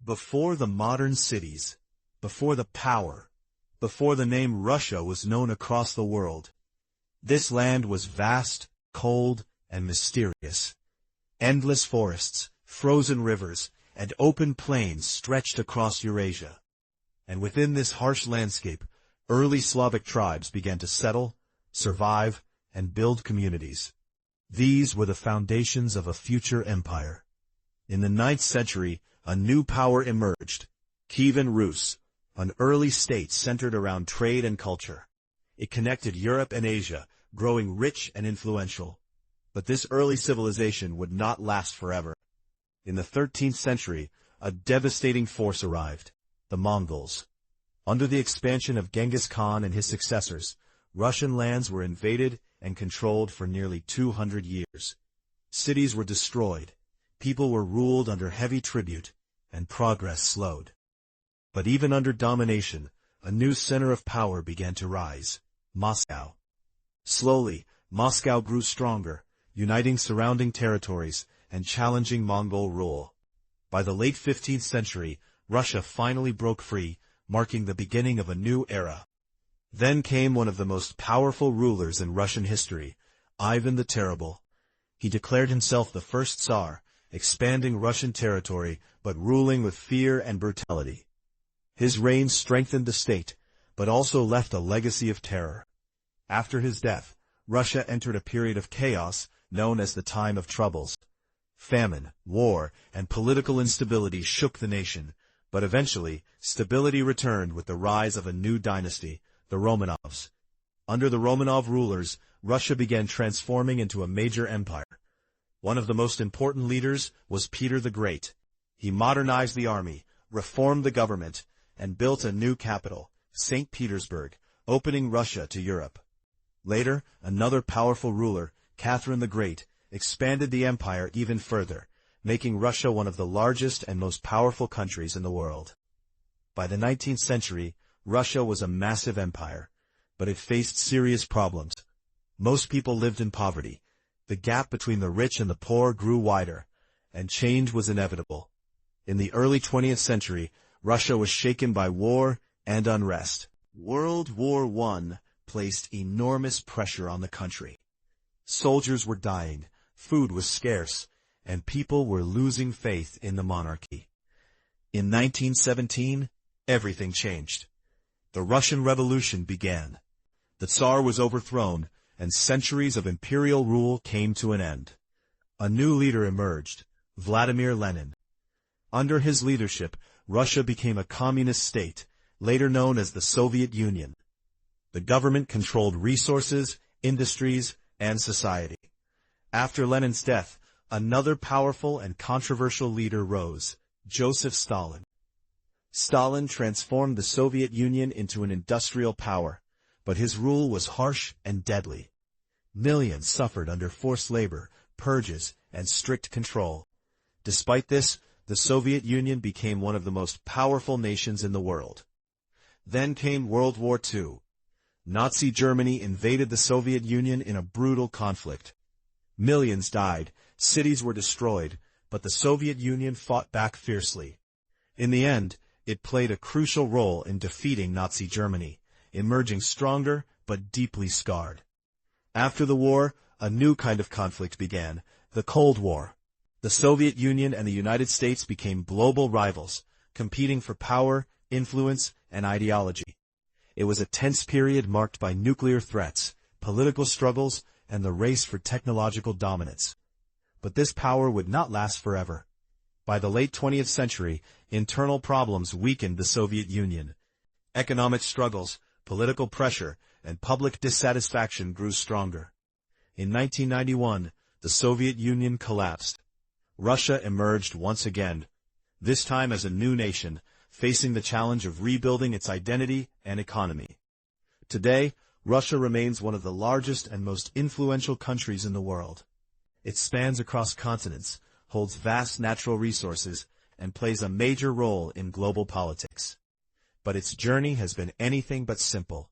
Before the modern cities, before the power, before the name Russia was known across the world, this land was vast, cold, and mysterious. Endless forests, frozen rivers, and open plains stretched across Eurasia. And within this harsh landscape, early Slavic tribes began to settle, survive, and build communities. These were the foundations of a future empire. In the 9th century, a new power emerged, Kievan Rus, an early state centered around trade and culture. It connected Europe and Asia, growing rich and influential. But this early civilization would not last forever. In the 13th century, a devastating force arrived, the Mongols. Under the expansion of Genghis Khan and his successors, Russian lands were invaded and controlled for nearly 200 years. Cities were destroyed, people were ruled under heavy tribute, and progress slowed. But even under domination, a new center of power began to rise, Moscow. Slowly, Moscow grew stronger, uniting surrounding territories and challenging Mongol rule. By the late 15th century, Russia finally broke free, marking the beginning of a new era. Then came one of the most powerful rulers in Russian history, Ivan the Terrible. He declared himself the first Tsar, expanding Russian territory but ruling with fear and brutality. His reign strengthened the state, but also left a legacy of terror. After his death, Russia entered a period of chaos known as the Time of Troubles. Famine, war, and political instability shook the nation, but eventually, stability returned with the rise of a new dynasty, the Romanovs. Under the Romanov rulers, Russia began transforming into a major empire. One of the most important leaders was Peter the Great. He modernized the army, reformed the government, and built a new capital, St. Petersburg, opening Russia to Europe. Later, another powerful ruler, Catherine the Great, expanded the empire even further, making Russia one of the largest and most powerful countries in the world. By the 19th century, Russia was a massive empire, but it faced serious problems. Most people lived in poverty. The gap between the rich and the poor grew wider, and change was inevitable. In the early 20th century, Russia was shaken by war and unrest. World War I placed enormous pressure on the country. Soldiers were dying, food was scarce, and people were losing faith in the monarchy. In 1917, everything changed. The Russian Revolution began. The Tsar was overthrown, and centuries of imperial rule came to an end. A new leader emerged, Vladimir Lenin. Under his leadership, Russia became a communist state, later known as the Soviet Union. The government controlled resources, industries, and society. After Lenin's death, another powerful and controversial leader rose, Joseph Stalin. Stalin transformed the Soviet Union into an industrial power, but his rule was harsh and deadly. Millions suffered under forced labor, purges, and strict control. Despite this, the Soviet Union became one of the most powerful nations in the world. Then came World War II. Nazi Germany invaded the Soviet Union in a brutal conflict. Millions died, cities were destroyed, but the Soviet Union fought back fiercely. In the end, it played a crucial role in defeating Nazi Germany, emerging stronger but deeply scarred. After the war, a new kind of conflict began, the Cold War. The Soviet Union and the United States became global rivals, competing for power, influence, and ideology. It was a tense period marked by nuclear threats, political struggles, and the race for technological dominance. But this power would not last forever. By the late 20th century, internal problems weakened the Soviet Union. Economic struggles, political pressure, and public dissatisfaction grew stronger. In 1991, the Soviet Union collapsed. Russia emerged once again, this time as a new nation, facing the challenge of rebuilding its identity and economy. Today, Russia remains one of the largest and most influential countries in the world. It spans across continents, holds vast natural resources, and plays a major role in global politics. But its journey has been anything but simple.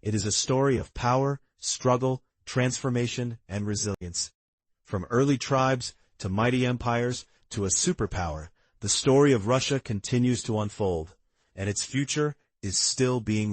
It is a story of power, struggle, transformation, and resilience. From early tribes to mighty empires to a superpower, the story of Russia continues to unfold, and its future is still being